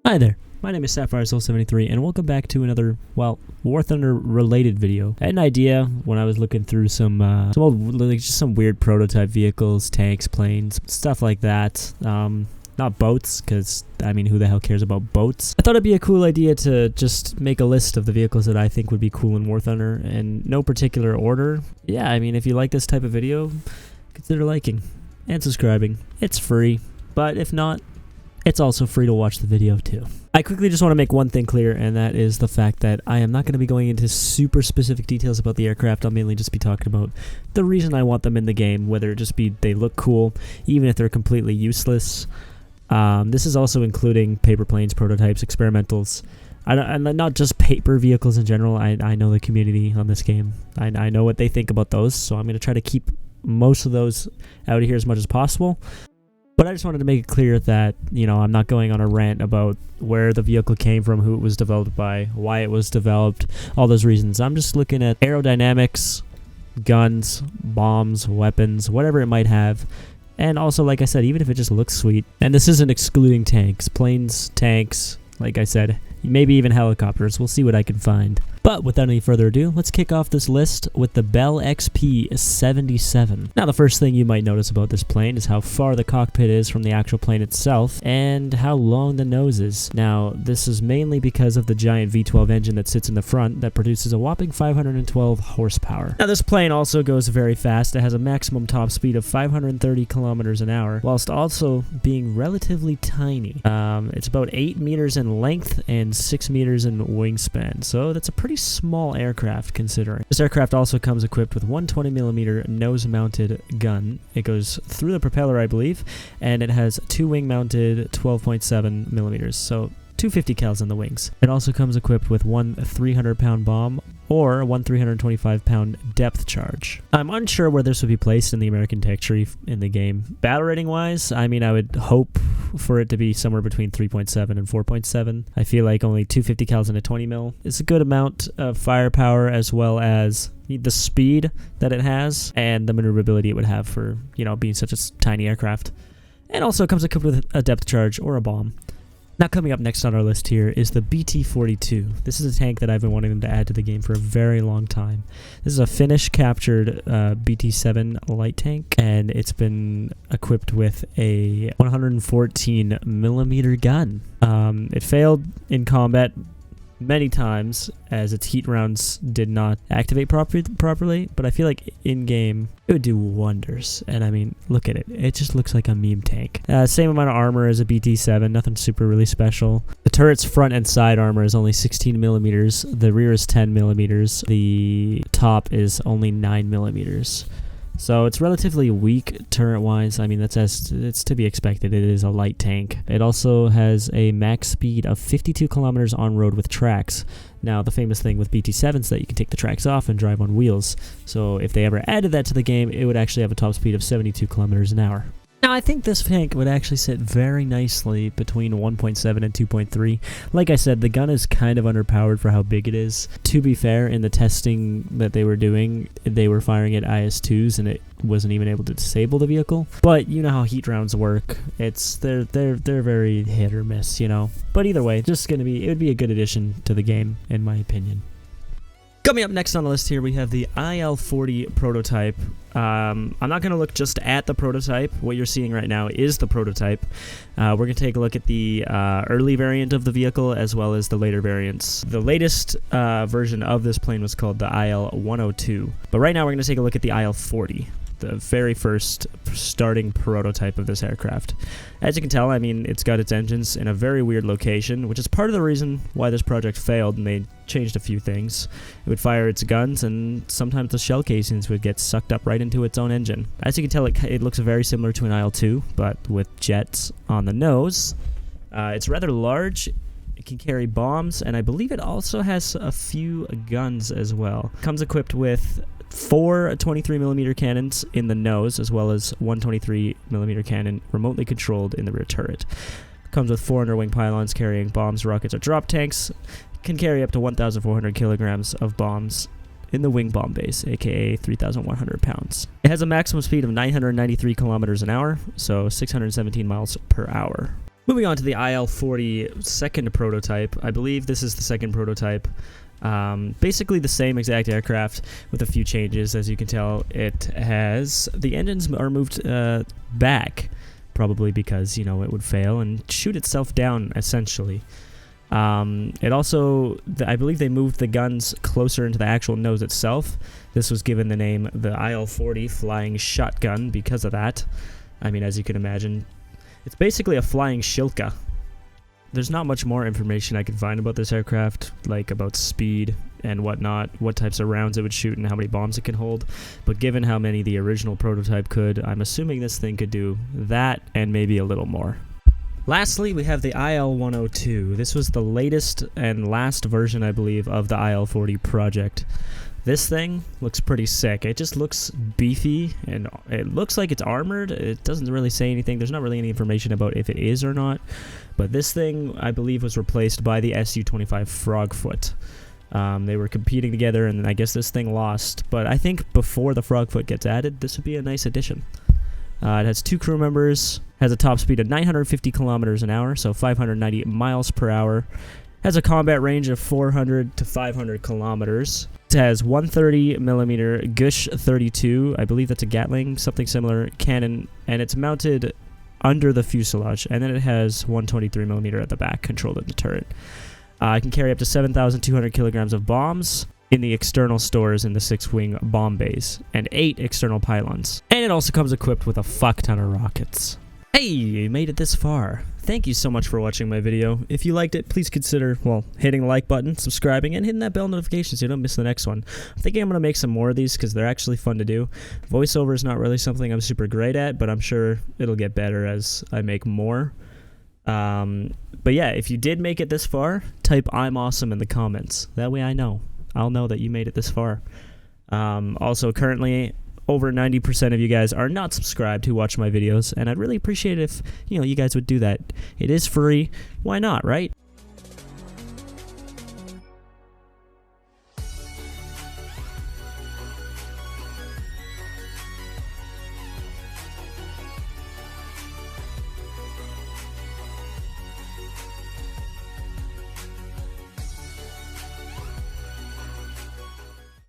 Hi there, my name is Sapphire Soul 73 and welcome back to another, well, War Thunder related video. I had an idea when I was looking through some weird prototype vehicles, tanks, planes, stuff like that. Not boats, because, I mean, who the hell cares about boats? I thought it'd be a cool idea to just make a list of the vehicles that I think would be cool in War Thunder, in no particular order. Yeah, I mean, if you like this type of video, consider liking and subscribing. It's free, but if not, it's also free to watch the video too. I quickly just want to make one thing clear, and that is the fact that I am not going to be going into super specific details about the aircraft. I'll mainly just be talking about the reason I want them in the game, whether it just be they look cool, even if they're completely useless. This is also including paper planes, prototypes, experimentals, and not just paper vehicles in general. I know the community on this game. I know what they think about those, so I'm going to try to keep most of those out of here as much as possible. But I just wanted to make it clear that, you know, I'm not going on a rant about where the vehicle came from, who it was developed by, why it was developed, all those reasons. I'm just looking at aerodynamics, guns, bombs, weapons, whatever it might have. And also, like I said, even if it just looks sweet. And this isn't excluding tanks, planes, tanks, like I said, maybe even helicopters. We'll see what I can find. But without any further ado, let's kick off this list with the Bell XP-77. Now, the first thing you might notice about this plane is how far the cockpit is from the actual plane itself and how long the nose is. Now, this is mainly because of the giant V12 engine that sits in the front that produces a whopping 512 horsepower. Now, this plane also goes very fast. It has a maximum top speed of 530 kilometers an hour, whilst also being relatively tiny. It's about 8 meters in length and 6 meters in wingspan, so that's a pretty small aircraft considering. This aircraft also comes equipped with 120mm nose-mounted gun. It goes through the propeller, I believe, and it has two wing-mounted 12.7mm, so 250 cals in the wings. It also comes equipped with one 300-pound bomb or one 325-pound depth charge. I'm unsure where this would be placed in the American tech tree in the game. Battle rating wise, I mean, I would hope for it to be somewhere between 3.7 and 4.7. I feel like only 250 cals in a 20 mil is a good amount of firepower, as well as the speed that it has and the maneuverability it would have for, you know, being such a tiny aircraft. And also it comes equipped with a depth charge or a bomb. Now, coming up next on our list here is the BT-42. This is a tank that I've been wanting them to add to the game for a very long time. This is a Finnish-captured BT-7 light tank, and it's been equipped with a 114mm gun. It failed in combat many times as its heat rounds did not activate properly, but I feel like in-game it would do wonders. And I mean, look at it. It just looks like a meme tank. Same amount of armor as a BT-7, nothing super really special. The turret's front and side armor is only 16mm, the rear is 10mm, the top is only 9mm. So it's relatively weak turret-wise. I mean, it's to be expected. It is a light tank. It also has a max speed of 52 kilometers on road with tracks. Now, the famous thing with BT-7 is that you can take the tracks off and drive on wheels. So if they ever added that to the game, it would actually have a top speed of 72 kilometers an hour. Now, I think this tank would actually sit very nicely between 1.7 and 2.3. Like I said, the gun is kind of underpowered for how big it is. To be fair, in the testing that they were doing, they were firing at IS-2s, and it wasn't even able to disable the vehicle. But you know how heat rounds work. They're very hit or miss, you know. But either way, it would be a good addition to the game, in my opinion. Coming up next on the list here, we have the IL-40 prototype. I'm not going to look just at the prototype. What you're seeing right now is the prototype. We're going to take a look at the early variant of the vehicle as well as the later variants. The latest version of this plane was called the IL-102. But right now we're going to take a look at the IL-40, the very first starting prototype of this aircraft. As you can tell, I mean, it's got its engines in a very weird location, which is part of the reason why this project failed, and they changed a few things. It would fire its guns, and sometimes the shell casings would get sucked up right into its own engine. As you can tell, it looks very similar to an IL-2, but with jets on the nose. It's rather large. It can carry bombs, and I believe it also has a few guns as well. Comes equipped with 4 23mm cannons in the nose, as well as one 23mm cannon remotely controlled in the rear turret. Comes with 4 underwing pylons carrying bombs, rockets, or drop tanks. Can carry up to 1,400 kilograms of bombs in the wing bomb base, aka 3,100 pounds. It has a maximum speed of 993 kilometers an hour, so 617 miles per hour. Moving on to the IL-40 second prototype. I believe this is the second prototype. Basically the same exact aircraft with a few changes. As you can tell, the engines are moved back, probably because, you know, it would fail and shoot itself down, essentially. It also, I believe they moved the guns closer into the actual nose itself. This was given the name the IL-40 Flying Shotgun because of that. I mean, as you can imagine, it's basically a flying Shilka. There's not much more information I can find about this aircraft, like about speed and whatnot, what types of rounds it would shoot and how many bombs it can hold. But given how many the original prototype could, I'm assuming this thing could do that and maybe a little more. Lastly, we have the IL-102. This was the latest and last version, I believe, of the IL-40 project. This thing looks pretty sick. It just looks beefy, and it looks like it's armored. It doesn't really say anything. There's not really any information about if it is or not. But this thing, I believe, was replaced by the Su-25 Frogfoot. They were competing together, and I guess this thing lost. But I think before the Frogfoot gets added, this would be a nice addition. It has 2 crew members, has a top speed of 950 kilometers an hour, so 590 miles per hour. Has a combat range of 400 to 500 kilometers. It has 130mm Gush 32, I believe that's a Gatling, something similar, cannon, and it's mounted under the fuselage, and then it has 123mm at the back, controlled in the turret. It can carry up to 7,200 kilograms of bombs in the external stores in the 6-wing bomb bays, and 8 external pylons. And it also comes equipped with a fuck ton of rockets. Hey, you made it this far. Thank you so much for watching my video. If you liked it, please consider, well, hitting the like button, subscribing, and hitting that bell notification so you don't miss the next one. I'm thinking I'm going to make some more of these because they're actually fun to do. Voiceover is not really something I'm super great at, but I'm sure it'll get better as I make more. But yeah, if you did make it this far, type "I'm awesome" in the comments. That way I'll know that you made it this far. Also, currently, over 90% of you guys are not subscribed who watch my videos, and I'd really appreciate it if, you guys would do that. It is free. Why not, right?